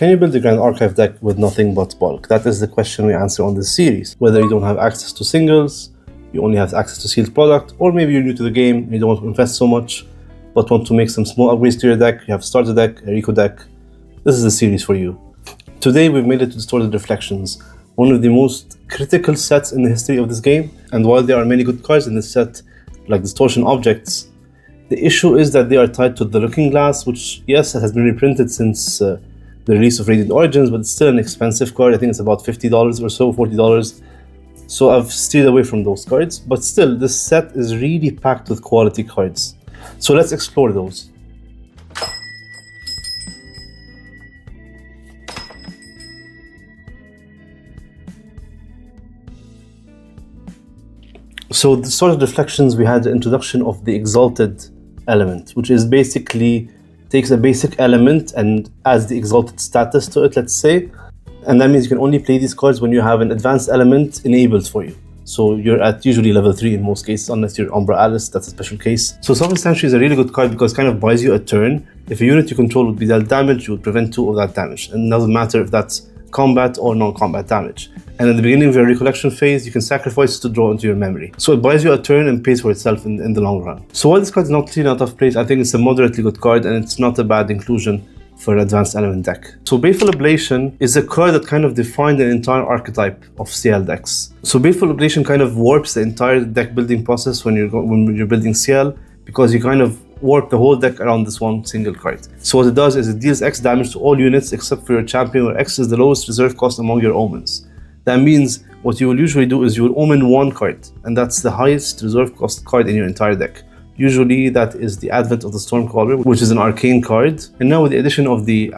Can you build a Grand Archive deck with nothing but bulk? That is the question we answer on this series. Whether you don't have access to singles, you only have access to sealed product, or maybe you're new to the game and you don't want to invest so much, but want to make some small upgrades to your deck, you have a starter deck, a Rico deck, this is the series for you. Today we've made it to Distorted Reflections, one of the most critical sets in the history of this game, and while there are many good cards in this set, like Distortion Objects, the issue is that they are tied to the Looking Glass, which, yes, it has been reprinted since the release of Radiant Origins, but it's still an expensive card. I think it's about $50 or so, $40. So I've steered away from those cards, but still, this set is really packed with quality cards. So let's explore those. So the Distorted Reflections, we had the introduction of the Exalted element, which is basically takes a basic element and adds the exalted status to it, let's say. And that means you can only play these cards when you have an advanced element enabled for you. So you're at usually level 3 in most cases, unless you're Umbra Alice, that's a special case. So Sovereign Sanctuary is a really good card because it kind of buys you a turn. If a unit you control would be dealt damage, you would prevent 2 of that damage. And it doesn't matter if that's combat or non-combat damage. And at the beginning of your recollection phase, you can sacrifice to draw into your memory. So it buys you a turn and pays for itself in the long run. So while this card is not clean out of place, I think it's a moderately good card and it's not a bad inclusion for an advanced element deck. So Baleful Ablation is a card that kind of defined an entire archetype of CL decks. So Baleful Ablation kind of warps the entire deck building process when you're building CL, because you kind of warp the whole deck around this one single card. So what it does is it deals X damage to all units except for your champion, where X is the lowest reserve cost among your omens. That means what you will usually do is you will omen 1 card, and that's the highest reserve cost card in your entire deck. Usually that is the Advent of the Stormcaller, which is an arcane card. And now with the addition of the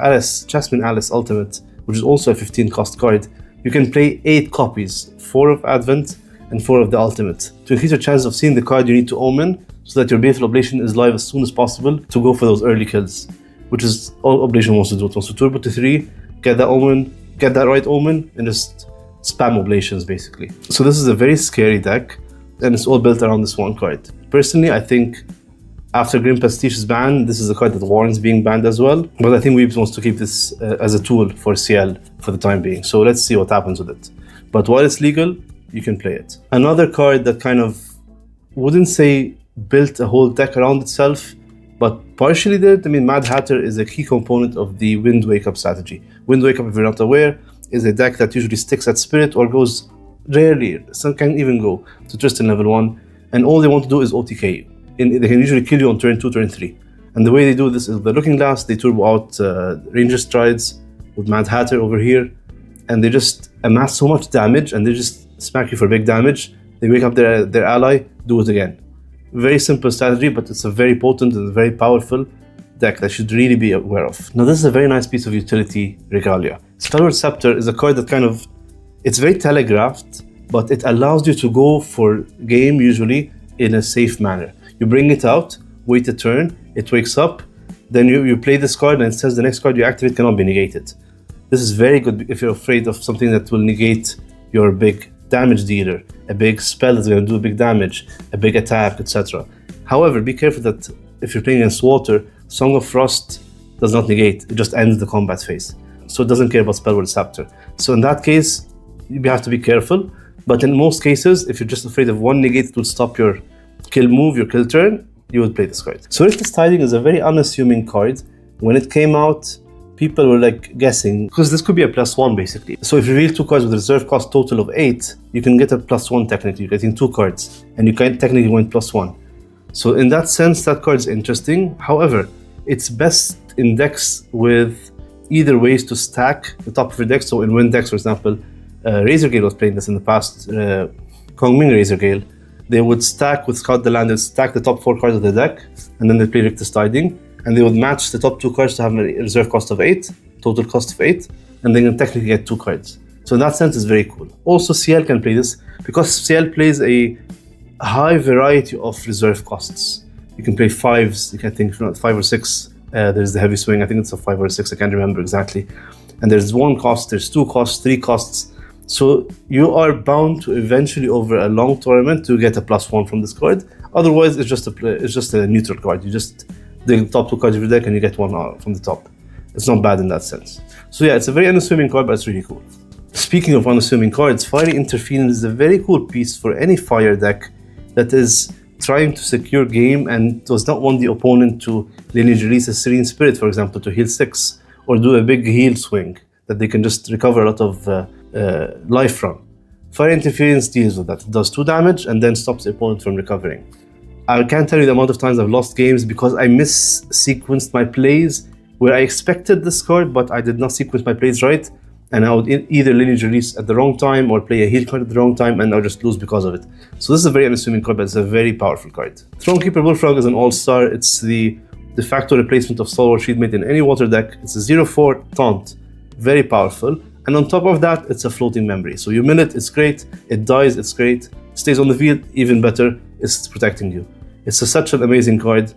Jasmine Alice Ultimate, which is also a 15 cost card, you can play 8 copies, 4 of Advent and 4 of the Ultimate. To increase your chances of seeing the card you need to omen, so that your Baleful Ablation is live as soon as possible to go for those early kills, which is all Ablation wants to do. It wants to turbo to 3, get that omen, get that right omen, and just spam Oblations basically. So this is a very scary deck, and it's all built around this one card. Personally, I think after Grim Pastiche is banned, this is a card that warrants being banned as well. But I think Weebs wants to keep this as a tool for CL for the time being. So let's see what happens with it. But while it's legal, you can play it. Another card that kind of, wouldn't say built a whole deck around itself, but partially did. I mean, Mad Hatter is a key component of the Wind Wake Up strategy. Wind Wake Up, if you're not aware, is a deck that usually sticks at Spirit or goes rarely, some can even go to Tristan level 1, and all they want to do is OTK you. They can usually kill you on turn 2, turn 3. And the way they do this is the Looking Glass, they turbo out Ranger Strides with Mad Hatter over here, and they just amass so much damage and they just smack you for big damage. They wake up their ally, do it again. Very simple strategy, but it's a very potent and very powerful deck that should really be aware of. Now this is a very nice piece of utility regalia. Spellward Scepter is a card that kind of, it's very telegraphed, but it allows you to go for game usually in a safe manner. You bring it out, wait a turn, it wakes up, then you play this card and it says the next card you activate cannot be negated. This is very good if you're afraid of something that will negate your big damage dealer, a big spell that's going to do big damage, a big attack, etc. However, be careful that if you're playing against water, Song of Frost does not negate, it just ends the combat phase. So it doesn't care about Spellward Scepter. So in that case, you have to be careful. But in most cases, if you're just afraid of one negate that will stop your kill move, your kill turn, you would play this card. So Rictus Tiding is a very unassuming card. When it came out, people were like guessing, because this could be a +1 basically. So if you reveal 2 cards with a reserve cost total of 8, you can get a +1 technically. You're getting 2 cards, and you can technically win +1. So in that sense, that card is interesting. However, it's best in decks with either ways to stack the top of your deck. So in win decks, for example, Razorgale was playing this in the past, Kongming Razorgale. They would stack with Scout the Land, they'd stack the top 4 cards of the deck, and then they'd play Rictus Tiding, and they would match the top 2 cards to have a reserve cost of 8, total cost of 8, and they can technically get 2 cards. So in that sense, it's very cool. Also, CL can play this, because CL plays a high variety of reserve costs. You can play 5s, you can think 5 or 6, there's the heavy swing, I think it's a 5 or 6, I can't remember exactly. And there's 1 cost, there's 2 costs, 3 costs. So you are bound to eventually, over a long tournament, to get a +1 from this card. Otherwise, it's just a neutral card. You just the top 2 cards of your deck and you get 1 from the top. It's not bad in that sense. So yeah, it's a very unassuming card, but it's really cool. Speaking of unassuming cards, Fiery Interference is a very cool piece for any fire deck that is trying to secure game and does not want the opponent to lineage release a Serene Spirit, for example, to heal 6, or do a big heal swing that they can just recover a lot of life from. Fire Interference deals with that. It does 2 damage and then stops the opponent from recovering. I can't tell you the amount of times I've lost games because I mis-sequenced my plays where I expected this card, but I did not sequence my plays right, and I would either lineage release at the wrong time or play a heal card at the wrong time, and I'll just lose because of it. So this is a very unassuming card, but it's a very powerful card. Thronekeeper Bullfrog is an all-star. It's the de facto replacement of Stalwart Shieldmate in any water deck. It's a 0/4 taunt, very powerful. And on top of that, it's a floating memory. So you mill it, it's great. It dies, it's great. It stays on the field, even better. It's protecting you. It's such an amazing card,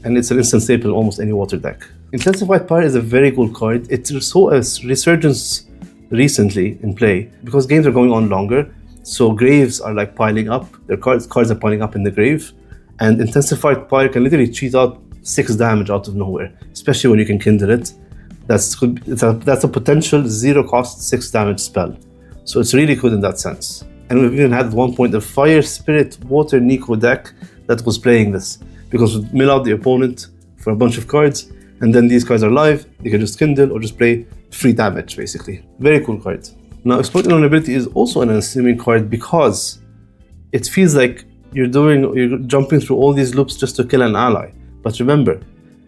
and it's an instant staple in almost any water deck. Intensified Pyre is a very cool card. It saw a resurgence recently in play because games are going on longer, so graves are like piling up. Their cards are piling up in the grave, and Intensified Pyre can literally cheat out 6 damage out of nowhere, especially when you can kindle it. That's a potential 0-cost 6 damage spell, so it's really good in that sense. And we've even had at one point a Fire Spirit Water Nico deck that was playing this, because we mill out the opponent for a bunch of cards, and then these cards are live, you can just kindle or just play free damage, basically. Very cool card. Now, Exploit Invulnerability is also an unassuming card because it feels like you're jumping through all these loops just to kill an ally. But remember,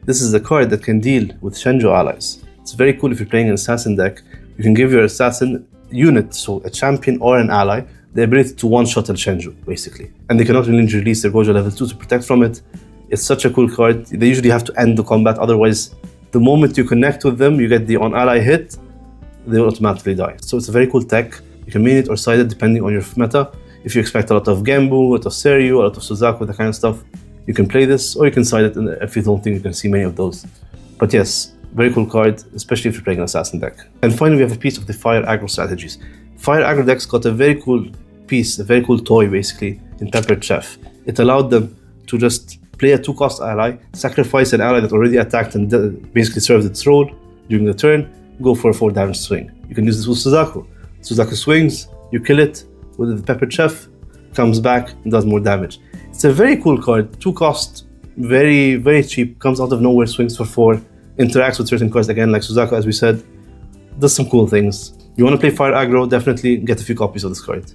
this is a card that can deal with Shenjo allies. It's very cool if you're playing an assassin deck. You can give your assassin unit, so a champion or an ally, the ability to one-shot a Shenju, basically. And they cannot really release their Gojo level 2 to protect from it. It's such a cool card. They usually have to end the combat, otherwise, the moment you connect with them, you get the on-ally hit, they will automatically die. So it's a very cool tech. You can main it or side it depending on your meta. If you expect a lot of Genbu, a lot of Seiryu, a lot of Suzaku, that kind of stuff, you can play this, or you can side it if you don't think you can see many of those. But yes, very cool card, especially if you're playing an assassin deck. And finally, we have a piece of the Fire Aggro strategies. Fire Aggro decks got a very cool piece, a very cool toy, basically, in Peppered Chef. It allowed them to just play a 2-cost ally, sacrifice an ally that already attacked and basically served its role during the turn, go for a 4 damage swing. You can use this with Suzaku. Suzaku swings, you kill it with the Peppered Chef, comes back and does more damage. It's a very cool card, 2-cost, very, very cheap, comes out of nowhere, swings for 4, interacts with certain cards again, like Suzaku, as we said, does some cool things. You want to play Fire Aggro, definitely get a few copies of this card.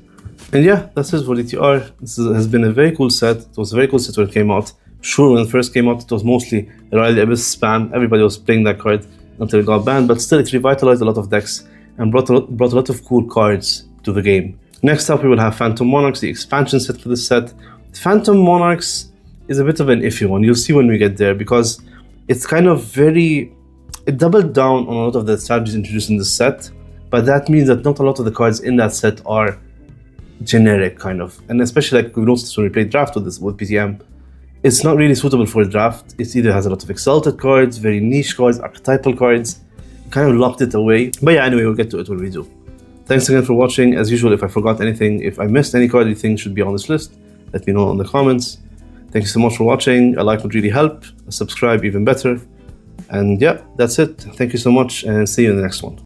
And yeah, that's it for DTR. This has been a very cool set. It was a very cool set when it came out. Sure, when it first came out, it was mostly Riley the Abyss spam. Everybody was playing that card until it got banned, but still it revitalized a lot of decks and brought a lot of cool cards to the game. Next up, we will have Phantom Monarchs, the expansion set for this set. Phantom Monarchs is a bit of an iffy one. You'll see when we get there, because it's kind of it doubled down on a lot of the strategies introduced in this set, but that means that not a lot of the cards in that set are generic, kind of. And especially like we noticed when we played draft with PTM, it's not really suitable for a draft. It either has a lot of exalted cards, very niche cards, archetypal cards, kind of locked it away. But yeah, anyway, we'll get to it when we do. Thanks again for watching. As usual, if I forgot anything, if I missed any card you think should be on this list, let me know in the comments. Thank you so much for watching. A like would really help. A subscribe even better. And yeah, that's it. Thank you so much, and see you in the next one.